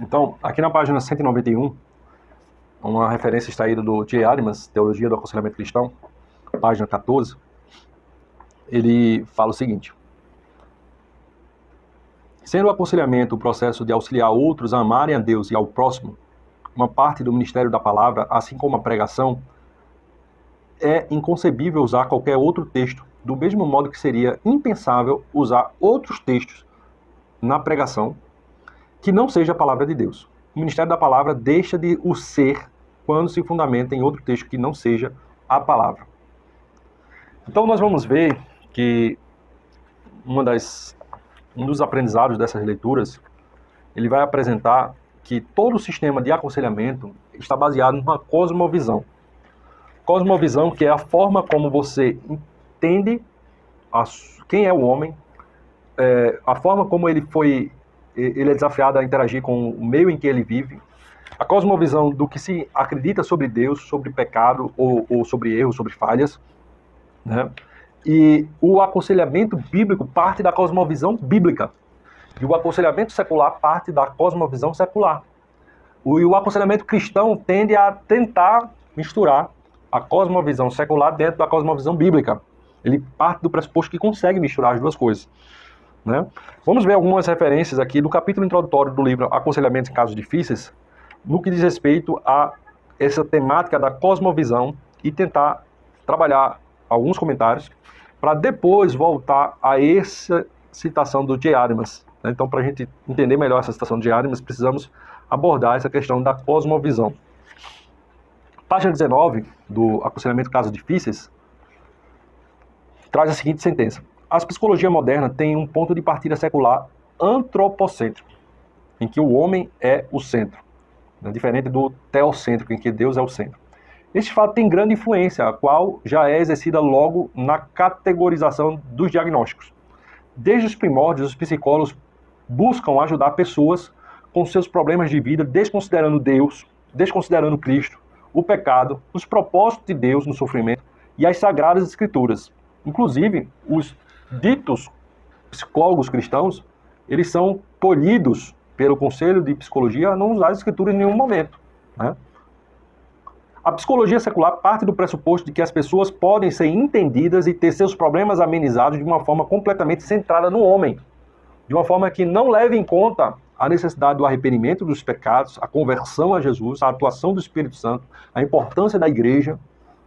Então, aqui na página 191, uma referência extraída do J. Adams, Teologia do Aconselhamento Cristão, página 14, ele fala o seguinte: sendo o aconselhamento o processo de auxiliar outros a amarem a Deus e ao próximo, uma parte do ministério da palavra, assim como a pregação, é inconcebível usar qualquer outro texto, do mesmo modo que seria impensável usar outros textos na pregação que não seja a palavra de Deus. O ministério da palavra deixa de o ser quando se fundamenta em outro texto que não seja a palavra. Então nós vamos ver que um dos aprendizados dessas leituras, ele vai apresentar que todo o sistema de aconselhamento está baseado numa cosmovisão. Cosmovisão, que é a forma como você entende quem é o homem, a forma como ele é desafiado a interagir com o meio em que ele vive, a cosmovisão do que se acredita sobre Deus, sobre pecado, ou sobre erros, sobre falhas, né? E o aconselhamento bíblico parte da cosmovisão bíblica, e o aconselhamento secular parte da cosmovisão secular. E o aconselhamento cristão tende a tentar misturar a cosmovisão secular dentro da cosmovisão bíblica. Ele parte do pressuposto que consegue misturar as duas coisas, né? Vamos ver algumas referências aqui do capítulo introdutório do livro Aconselhamentos em Casos Difíceis, no que diz respeito a essa temática da cosmovisão, e tentar trabalhar alguns comentários para depois voltar a essa citação do J. Adams. Então, para a gente entender melhor essa citação do J. Adams, precisamos abordar essa questão da cosmovisão. Página 19 do Aconselhamento em Casos Difíceis traz a seguinte sentença: a psicologia moderna tem um ponto de partida secular antropocêntrico, em que o homem é o centro, diferente do teocêntrico, em que Deus é o centro. Este fato tem grande influência, a qual já é exercida logo na categorização dos diagnósticos. Desde os primórdios, os psicólogos buscam ajudar pessoas com seus problemas de vida, desconsiderando Deus, desconsiderando Cristo, o pecado, os propósitos de Deus no sofrimento e as sagradas escrituras. Inclusive, os ditos psicólogos cristãos, eles são tolhidos pelo Conselho de Psicologia a não usar as escrituras em nenhum momento, né? A psicologia secular parte do pressuposto de que as pessoas podem ser entendidas e ter seus problemas amenizados de uma forma completamente centrada no homem, de uma forma que não leve em conta a necessidade do arrependimento dos pecados, a conversão a Jesus, a atuação do Espírito Santo, a importância da igreja,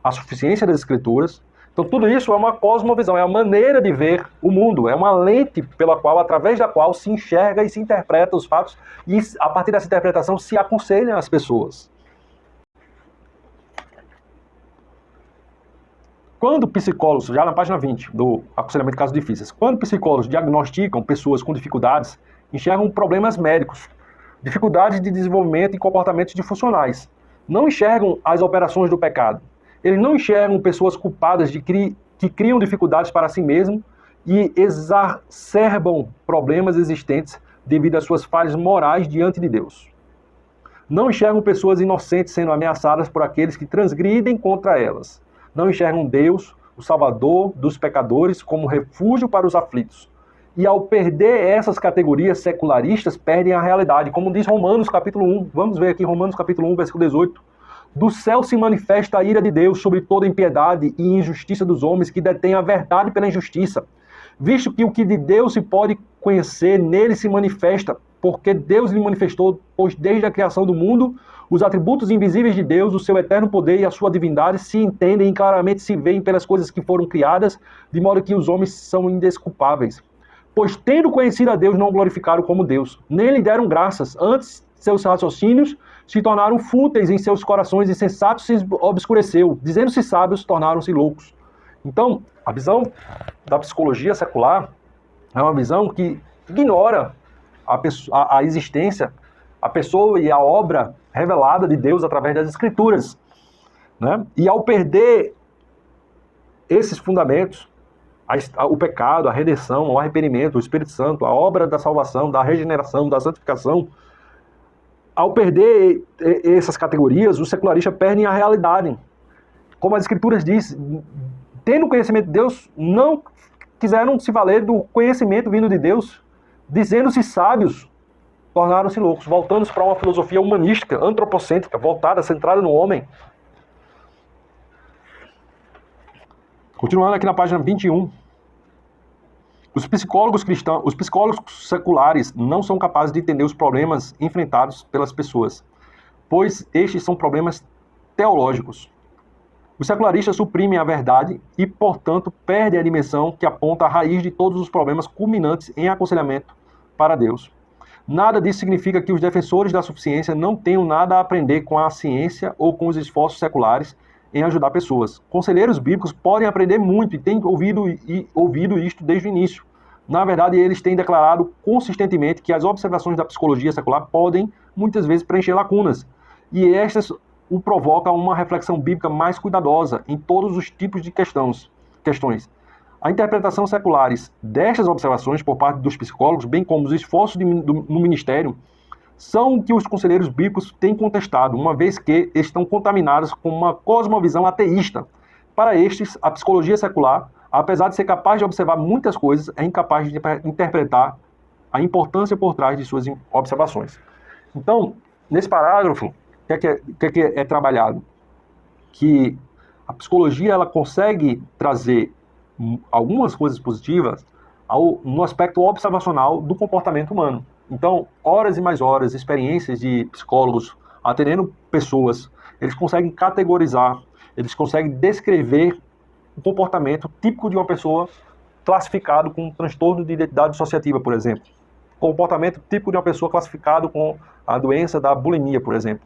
a suficiência das escrituras. Então tudo isso é uma cosmovisão, é a maneira de ver o mundo, é uma lente através da qual se enxerga e se interpreta os fatos, e a partir dessa interpretação se aconselham as pessoas. Quando psicólogos, já na página 20 do Aconselhamento de Casos Difíceis, quando psicólogos diagnosticam pessoas com dificuldades, enxergam problemas médicos, dificuldades de desenvolvimento e comportamentos disfuncionais. Não enxergam as operações do pecado. Eles não enxergam pessoas culpadas que criam dificuldades para si mesmos e exacerbam problemas existentes devido às suas falhas morais diante de Deus. Não enxergam pessoas inocentes sendo ameaçadas por aqueles que transgridem contra elas. Não enxergam Deus, o Salvador dos pecadores, como refúgio para os aflitos. E ao perder essas categorias secularistas, perdem a realidade. Como diz Romanos capítulo 1, vamos ver aqui Romanos capítulo 1, versículo 18. Do céu se manifesta a ira de Deus sobre toda impiedade e injustiça dos homens que detêm a verdade pela injustiça. Visto que o que de Deus se pode conhecer, nele se manifesta, porque Deus lhe manifestou, pois desde a criação do mundo, os atributos invisíveis de Deus, o seu eterno poder e a sua divindade se entendem e claramente se veem pelas coisas que foram criadas, de modo que os homens são indesculpáveis. Pois tendo conhecido a Deus, não o glorificaram como Deus, nem lhe deram graças, antes seus raciocínios se tornaram fúteis em seus corações, e sensatos se obscureceu, dizendo-se sábios, tornaram-se loucos. Então, a visão da psicologia secular é uma visão que ignora a existência, a pessoa e a obra revelada de Deus através das Escrituras, né? E ao perder esses fundamentos, o pecado, a redenção, o arrependimento, o Espírito Santo, a obra da salvação, da regeneração, da santificação, ao perder essas categorias, os secularistas perdem a realidade. Como as Escrituras dizem, tendo conhecimento de Deus, não quiseram se valer do conhecimento vindo de Deus, dizendo-se sábios, tornaram-se loucos, voltando-se para uma filosofia humanística, antropocêntrica, voltada, centrada no homem. Continuando aqui na página 21. Os psicólogos cristãos, os psicólogos seculares não são capazes de entender os problemas enfrentados pelas pessoas, pois estes são problemas teológicos. Os secularistas suprimem a verdade e, portanto, perdem a dimensão que aponta a raiz de todos os problemas culminantes em aconselhamento para Deus. Nada disso significa que os defensores da suficiência não tenham nada a aprender com a ciência ou com os esforços seculares em ajudar pessoas. Conselheiros bíblicos podem aprender muito e têm ouvido isto desde o início. Na verdade, eles têm declarado consistentemente que as observações da psicologia secular podem, muitas vezes, preencher lacunas. E estas o provocam uma reflexão bíblica mais cuidadosa em todos os tipos de questões. A interpretação seculares destas observações por parte dos psicólogos, bem como os esforços no ministério, são o que os conselheiros bíblicos têm contestado, uma vez que estão contaminados com uma cosmovisão ateísta. Para estes, a psicologia secular, apesar de ser capaz de observar muitas coisas, é incapaz de interpretar a importância por trás de suas observações. Então, nesse parágrafo, o que é trabalhado? Que a psicologia ela consegue trazer algumas coisas positivas no aspecto observacional do comportamento humano. Então, horas e mais horas, experiências de psicólogos atendendo pessoas, eles conseguem categorizar, eles conseguem descrever o comportamento típico de uma pessoa classificado com um transtorno de identidade dissociativa, por exemplo. Comportamento típico de uma pessoa classificado com a doença da bulimia, por exemplo.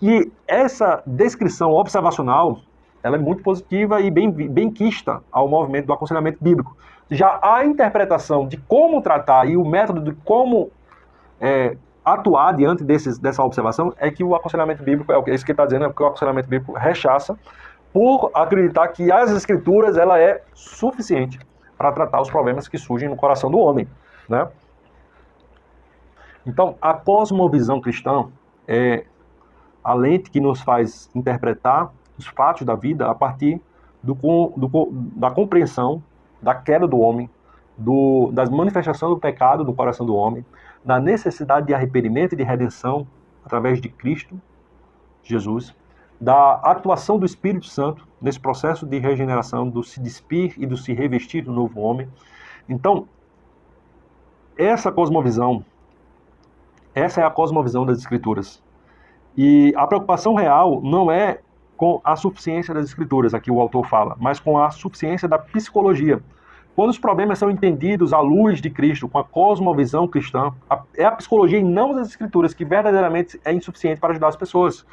E essa descrição observacional, ela é muito positiva e bem quista ao movimento do aconselhamento bíblico. Já a interpretação de como tratar e o método de como atuar diante dessa observação é que o aconselhamento bíblico, é isso que ele está dizendo, é que o aconselhamento bíblico rechaça por acreditar que as escrituras ela é suficiente para tratar os problemas que surgem no coração do homem, né? Então, a cosmovisão cristã é a lente que nos faz interpretar os fatos da vida a partir da compreensão da queda do homem, da manifestação do pecado no coração do homem, da necessidade de arrependimento e de redenção através de Cristo, Jesus, da atuação do Espírito Santo nesse processo de regeneração, do se despir e do se revestir do novo homem. Então, essa é a cosmovisão das Escrituras. E a preocupação real não é com a suficiência das Escrituras, aqui o autor fala, mas com a suficiência da psicologia. Quando os problemas são entendidos à luz de Cristo, com a cosmovisão cristã, é a psicologia e não as Escrituras que verdadeiramente é insuficiente para ajudar as pessoas.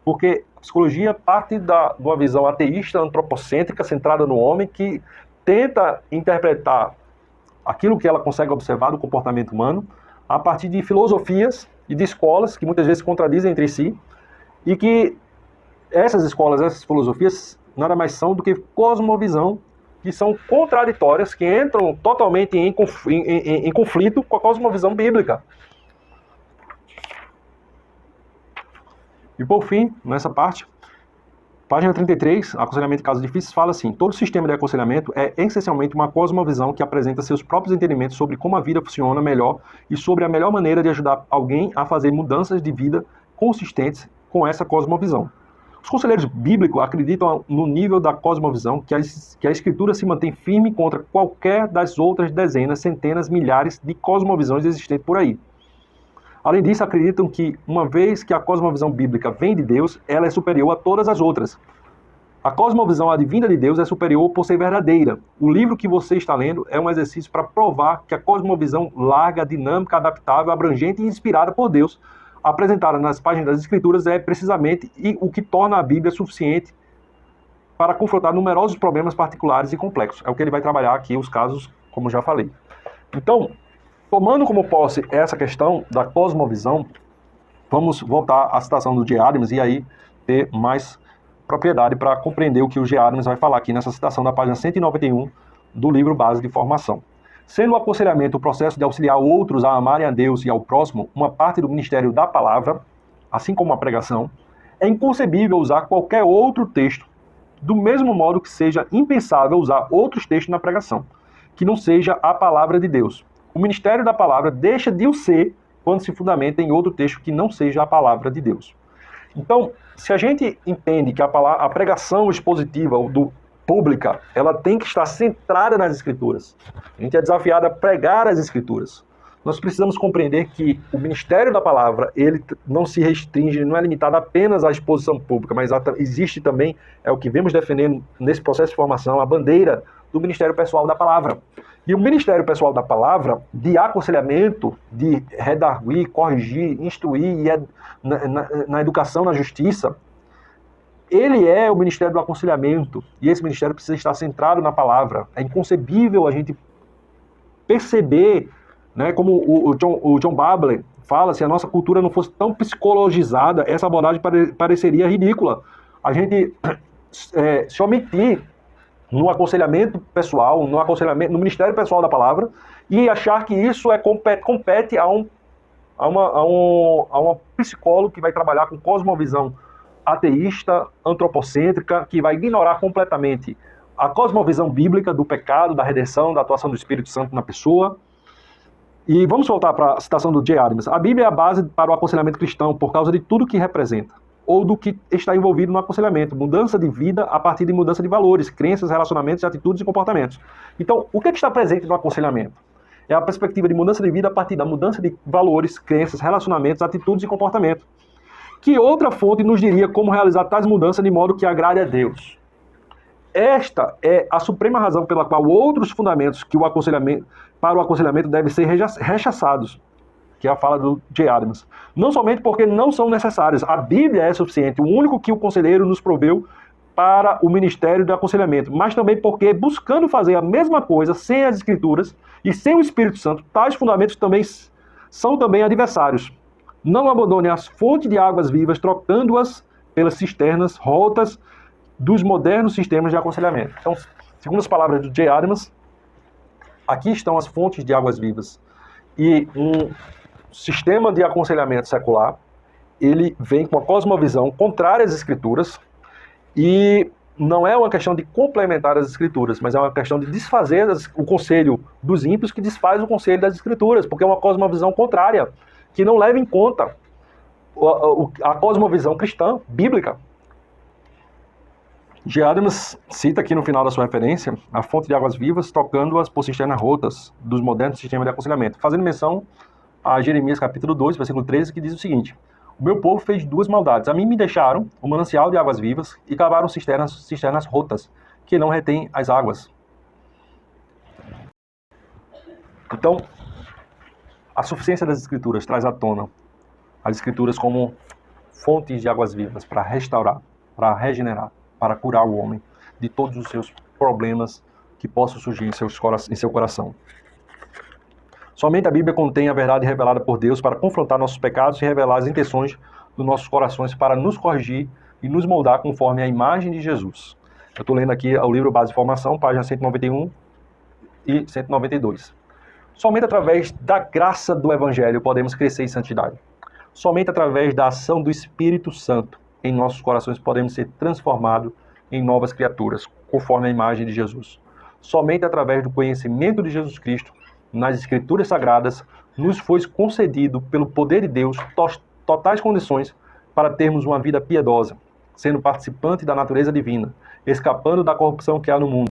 Porque a psicologia parte de uma visão ateísta, antropocêntrica, centrada no homem, que tenta interpretar aquilo que ela consegue observar do comportamento humano a partir de filosofias e de escolas que muitas vezes se contradizem entre si, e que essas escolas, essas filosofias, nada mais são do que cosmovisão, que são contraditórias, que entram totalmente em conflito com a cosmovisão bíblica. E por fim, nessa parte, página 33, aconselhamento em casos difíceis, fala assim: todo sistema de aconselhamento é essencialmente uma cosmovisão que apresenta seus próprios entendimentos sobre como a vida funciona melhor e sobre a melhor maneira de ajudar alguém a fazer mudanças de vida consistentes com essa cosmovisão. Os conselheiros bíblicos acreditam no nível da cosmovisão que a Escritura se mantém firme contra qualquer das outras dezenas, centenas, milhares de cosmovisões existentes por aí. Além disso, acreditam que, uma vez que a cosmovisão bíblica vem de Deus, ela é superior a todas as outras. A cosmovisão advinda de Deus é superior por ser verdadeira. O livro que você está lendo é um exercício para provar que a cosmovisão larga, dinâmica, adaptável, abrangente e inspirada por Deus, apresentada nas páginas das Escrituras, é precisamente o que torna a Bíblia suficiente para confrontar numerosos problemas particulares e complexos. É o que ele vai trabalhar aqui, os casos, como já falei. Então, tomando como posse essa questão da cosmovisão, vamos voltar à citação do J. Adams e aí ter mais propriedade para compreender o que o J. Adams vai falar aqui nessa citação da página 191 do livro Base de Formação. Sendo o aconselhamento o processo de auxiliar outros a amarem a Deus e ao próximo uma parte do ministério da palavra, assim como a pregação, é inconcebível usar qualquer outro texto, do mesmo modo que seja impensável usar outros textos na pregação, que não seja a palavra de Deus. O ministério da palavra deixa de o ser quando se fundamenta em outro texto que não seja a palavra de Deus. Então, se a gente entende que a pregação expositiva pública, ela tem que estar centrada nas Escrituras. A gente é desafiado a pregar as Escrituras. Nós precisamos compreender que o ministério da palavra, ele não se restringe, não é limitado apenas à exposição pública, mas existe também, é o que vemos defendendo nesse processo de formação, a bandeira do ministério pessoal da palavra. E o ministério pessoal da palavra, de aconselhamento, de redarguir, corrigir, instruir, na educação, na justiça, ele é o ministério do aconselhamento, e esse ministério precisa estar centrado na palavra. É inconcebível a gente perceber, né, como o John Babler fala, se a nossa cultura não fosse tão psicologizada, essa abordagem pareceria ridícula. A gente se omitir no aconselhamento pessoal, no ministério pessoal da palavra, e achar que isso compete a uma psicóloga que vai trabalhar com cosmovisão ateísta, antropocêntrica, que vai ignorar completamente a cosmovisão bíblica do pecado, da redenção, da atuação do Espírito Santo na pessoa. E vamos voltar para a citação do J. Adams. A Bíblia é a base para o aconselhamento cristão por causa de tudo que representa, ou do que está envolvido no aconselhamento. Mudança de vida a partir de mudança de valores, crenças, relacionamentos, atitudes e comportamentos. Então, o que está presente no aconselhamento? É a perspectiva de mudança de vida a partir da mudança de valores, crenças, relacionamentos, atitudes e comportamento. Que outra fonte nos diria como realizar tais mudanças de modo que agrade a Deus? Esta é a suprema razão pela qual outros fundamentos para o aconselhamento devem ser rechaçados, que é a fala do J. Adams. Não somente porque não são necessárias, a Bíblia é suficiente, o único que o conselheiro nos proveu para o ministério do aconselhamento, mas também porque, buscando fazer a mesma coisa sem as Escrituras e sem o Espírito Santo, tais fundamentos são também adversários. Não abandone as fontes de águas vivas, trocando-as pelas cisternas rotas dos modernos sistemas de aconselhamento. Então, segundo as palavras do J. Adams, aqui estão as fontes de águas vivas. E um sistema de aconselhamento secular, ele vem com uma cosmovisão contrária às Escrituras, e não é uma questão de complementar as Escrituras, mas é uma questão de desfazer o conselho dos ímpios que desfaz o conselho das Escrituras, porque é uma cosmovisão contrária, que não leva em conta a cosmovisão cristã, bíblica. J. Adams cita aqui no final da sua referência a fonte de águas vivas, tocando-as por cisternas rotas dos modernos sistemas de aconselhamento, fazendo menção a Jeremias capítulo 2, versículo 13, que diz o seguinte: o meu povo fez duas maldades. A mim me deixaram o manancial de águas vivas e cavaram cisternas rotas, que não retêm as águas. Então, a suficiência das Escrituras traz à tona as Escrituras como fontes de águas vivas para restaurar, para regenerar, para curar o homem de todos os seus problemas que possam surgir em seu coração. Somente a Bíblia contém a verdade revelada por Deus para confrontar nossos pecados e revelar as intenções dos nossos corações para nos corrigir e nos moldar conforme a imagem de Jesus. Eu estou lendo aqui o livro Base de Formação, páginas 191 e 192. Somente através da graça do Evangelho podemos crescer em santidade. Somente através da ação do Espírito Santo em nossos corações podemos ser transformados em novas criaturas, conforme a imagem de Jesus. Somente através do conhecimento de Jesus Cristo, nas Escrituras Sagradas, nos foi concedido pelo poder de Deus totais condições para termos uma vida piedosa, sendo participante da natureza divina, escapando da corrupção que há no mundo.